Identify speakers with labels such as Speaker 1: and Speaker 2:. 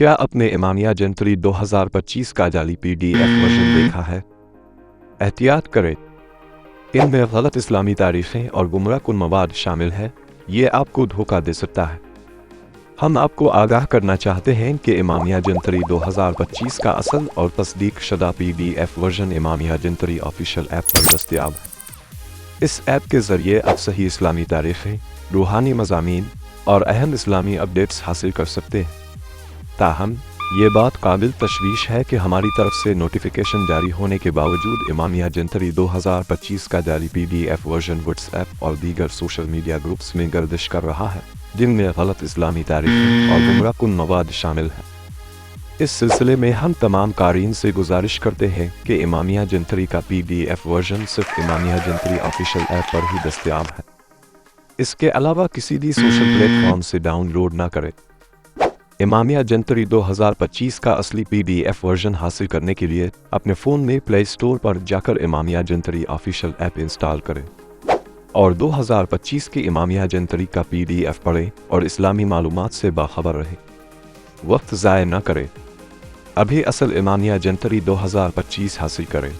Speaker 1: क्या आपने इमामिया जंतरी 2025 का जाली PDF वर्जन देखा है? एहतियात करें, इनमें गलत इस्लामी तारीखें और गुमराहकुन मवाद शामिल है। ये आपको धोखा दे सकता है। हम आपको आगाह करना चाहते हैं कि इमामिया जंतरी 2025 का असल और तस्दीक शुदा PDF version Imamia Jantri official app पर दस्तयाब है। इस ऐप के ज़रिए आप सही इस्लामी तारीखें, रूहानी मज़ामीन और अहम इस्लामी अपडेट्स हासिल कर सकते हैं। ताहम ये बात काबिल तशवीश है कि हमारी तरफ से नोटिफिकेशन जारी होने के बावजूद इमामिया जंतरी 2025 का जारी PDF वर्जन व्हाट्सएप और दीगर सोशल मीडिया ग्रुप्स में गर्दिश कर रहा है, जिनमें गलत इस्लामी तारीखें और गुमराहकुन मवाद शामिल है। इस सिलसिले में हम तमाम कारीन से गुजारिश करते हैं कि इमामिया जंतरी का PDF वर्जन सिर्फ इमामिया जंतरी ऑफिशियल ऐप पर ही दस्तयाब है। इसके अलावा किसी भी सोशल प्लेटफॉर्म से डाउनलोड ना करें। इमामिया जंतरी 2025 का असली PDF वर्जन हासिल करने के लिए अपने फ़ोन में प्ले स्टोर पर जाकर Imamia Jantri official app install करें और 2025 की इमामिया जंतरी का PDF पढ़ें और इस्लामी मालूमात से बाखबर रहें। वक्त ज़ाय न करें, अभी असल इमामिया जंतरी 2025 हासिल करें।